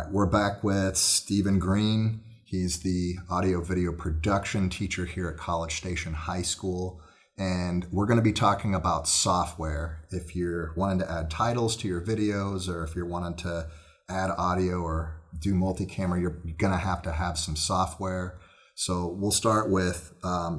right, we're back with Stephen Green. He's the audio video production teacher here at College Station High School. And we're going to be talking about software. If you're wanting to add titles to your videos, or if you're wanting to add audio or do multi-camera, you're going to have some software. So we'll start with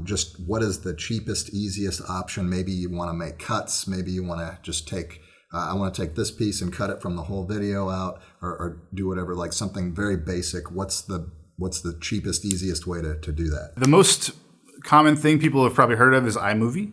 just what is the cheapest, easiest option. Maybe you want to make cuts. Maybe you want to just take, I want to take this piece and cut it from the whole video out, or do whatever, like something very basic. What's the cheapest, easiest way to do that? The most common thing people have probably heard of is iMovie.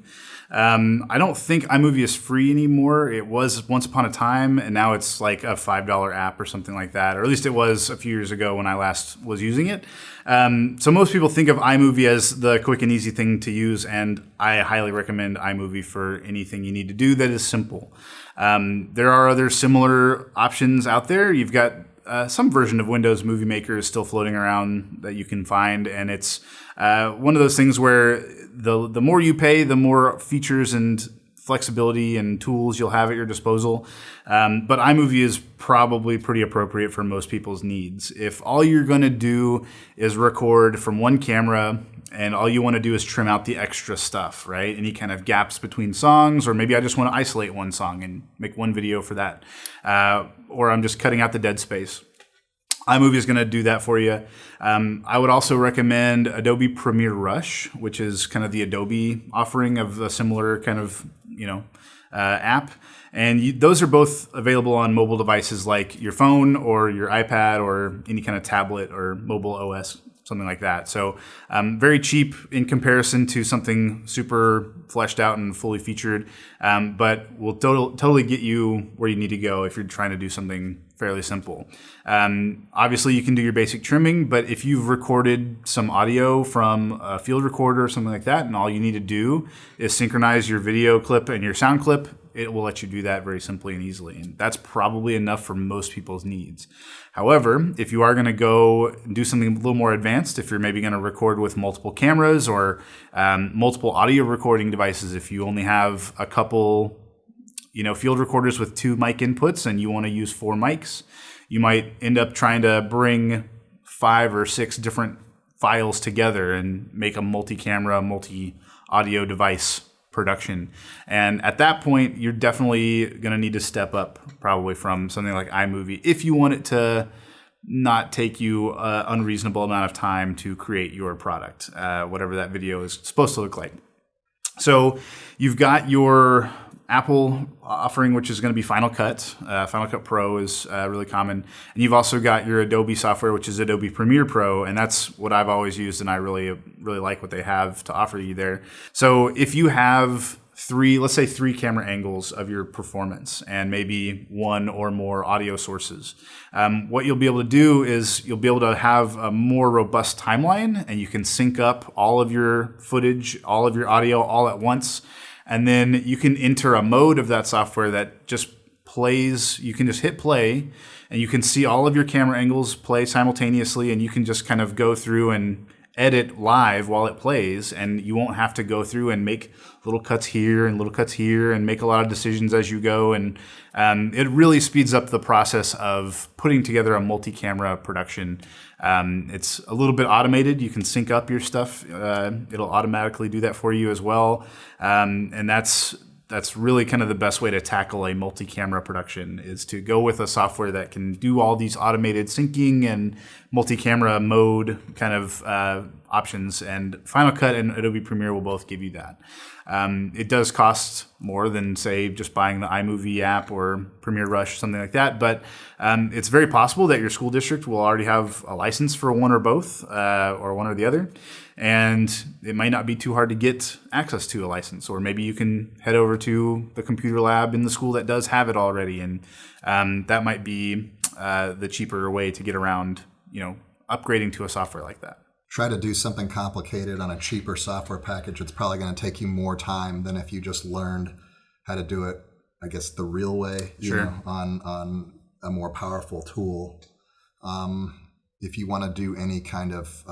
I don't think iMovie is free anymore. It was once upon a time, and now it's like a $5 app or something like that, or at least it was a few years ago when I last was using it. So most people think of iMovie as the quick and easy thing to use, and I highly recommend iMovie for anything you need to do that is simple. There are other similar options out there. You've got some version of Windows Movie Maker is still floating around that you can find, and it's one of those things where the more you pay, the more features and flexibility and tools you'll have at your disposal. But iMovie is probably pretty appropriate for most people's needs. If all you're going to do is record from one camera and all you want to do is trim out the extra stuff, right? Any kind of gaps between songs, or maybe I just want to isolate one song and make one video for that. Or I'm just cutting out the dead space. iMovie is going to do that for you. I would also recommend Adobe Premiere Rush, which is kind of the Adobe offering of a similar kind of, app. And those are both available on mobile devices like your phone or your iPad or any kind of tablet or mobile OS, something like that. So very cheap in comparison to something super fleshed out and fully featured, but will totally get you where you need to go if you're trying to do something fairly simple. Obviously, you can do your basic trimming, but if you've recorded some audio from a field recorder or something like that, and all you need to do is synchronize your video clip and your sound clip, it will let you do that very simply and easily. And that's probably enough for most people's needs. However, if you are going to go and do something a little more advanced, if you're maybe going to record with multiple cameras or multiple audio recording devices, if you only have a couple field recorders with 2 mic inputs and you want to use 4 mics, you might end up trying to bring 5 or 6 different files together and make a multi-camera, multi-audio device production. And at that point, you're definitely going to need to step up probably from something like iMovie if you want it to not take you an unreasonable amount of time to create your product, whatever that video is supposed to look like. So you've got your Apple offering, which is going to be Final Cut. Final Cut Pro is really common. And you've also got your Adobe software, which is Adobe Premiere Pro. And that's what I've always used, and I really like what they have to offer you there. So if you have let's say three camera angles of your performance and maybe 1 or more audio sources, what you'll be able to do is you'll be able to have a more robust timeline, and you can sync up all of your footage, all of your audio all at once. And then you can enter a mode of that software that just plays. You can just hit play and you can see all of your camera angles play simultaneously, and you can just kind of go through and edit live while it plays, and you won't have to go through and make little cuts here and little cuts here and make a lot of decisions as you go. And it really speeds up the process of putting together a multi-camera production. It's a little bit automated. You can sync up your stuff. It'll automatically do that for you as well. And that's really kind of the best way to tackle a multi-camera production, is to go with a software that can do all these automated syncing and multi-camera mode kind of options. And Final Cut and Adobe Premiere will both give you that. It does cost more than, say, just buying the iMovie app or Premiere Rush, something like that. But it's very possible that your school district will already have a license for one or both, or one or the other. And it might not be too hard to get access to a license. Or maybe you can head over to the computer lab in the school that does have it already. And that might be the cheaper way to get around, upgrading to a software like that. Try to do something complicated on a cheaper software package. It's probably going to take you more time than if you just learned how to do it, I guess, the real way, on a more powerful tool. If you want to do any kind of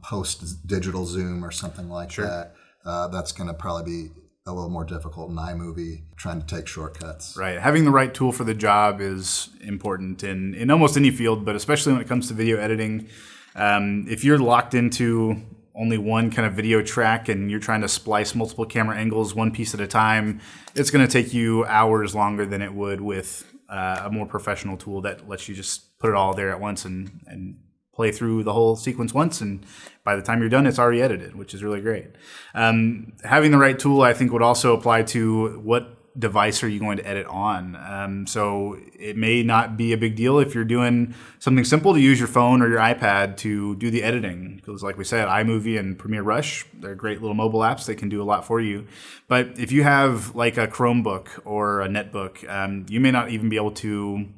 post-digital zoom or something like that, that's going to probably be a little more difficult in iMovie, trying to take shortcuts. Right. Having the right tool for the job is important in almost any field, but especially when it comes to video editing. If you're locked into only one kind of video track and you're trying to splice multiple camera angles one piece at a time, it's going to take you hours longer than it would with a more professional tool that lets you just put it all there at once and play through the whole sequence once, and by the time you're done, it's already edited, which is really great. Having the right tool, I think, would also apply to what device are you going to edit on. So it may not be a big deal if you're doing something simple to use your phone or your iPad to do the editing, because like we said, iMovie and Premiere Rush, they're great little mobile apps. They can do a lot for you. But if you have like a Chromebook or a netbook, you may not even be able to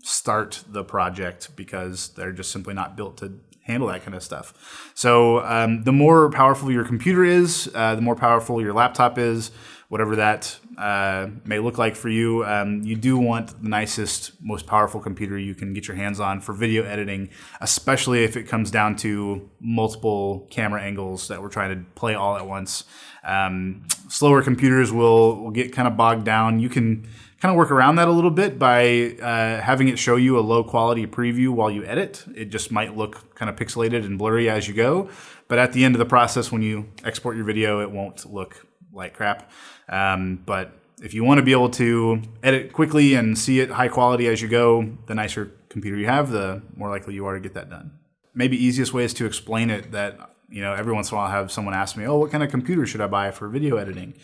start the project because they're just simply not built to handle that kind of stuff. So the more powerful your computer is, the more powerful your laptop is, whatever that may look like for you. You do want the nicest, most powerful computer you can get your hands on for video editing, especially if it comes down to multiple camera angles that we're trying to play all at once. Slower computers will get kind of bogged down. You can kind of work around that a little bit by having it show you a low quality preview while you edit. It just might look kind of pixelated and blurry as you go, but at the end of the process, when you export your video, it won't look like crap. But if you want to be able to edit quickly and see it high quality as you go, the nicer computer you have, the more likely you are to get that done. Maybe easiest way is to explain it that, every once in a while I have someone ask me, what kind of computer should I buy for video editing?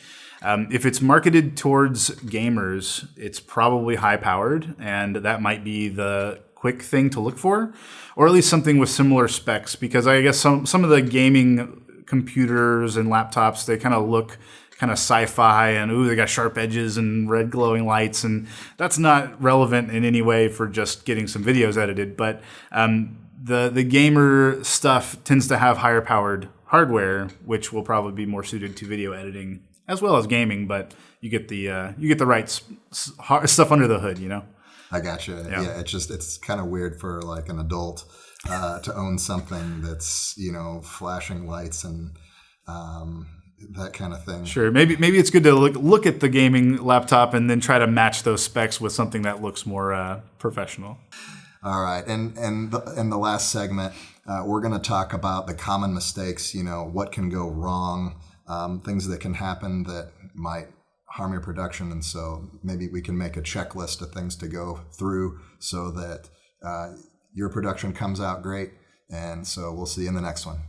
If it's marketed towards gamers, it's probably high-powered, and that might be the quick thing to look for, or at least something with similar specs, because I guess some of the gaming computers and laptops, they kind of look kind of sci-fi, and they got sharp edges and red glowing lights, and that's not relevant in any way for just getting some videos edited. But the gamer stuff tends to have higher-powered hardware, which will probably be more suited to video editing as well as gaming, but you get the right stuff under the hood, I gotcha. Yeah, it's kind of weird for like an adult to own something that's flashing lights and that kind of thing. Sure, maybe it's good to look at the gaming laptop and then try to match those specs with something that looks more professional. All right, and in the last segment, we're going to talk about the common mistakes. What can go wrong. Things that can happen that might harm your production. And so maybe we can make a checklist of things to go through so that your production comes out great. And so we'll see you in the next one.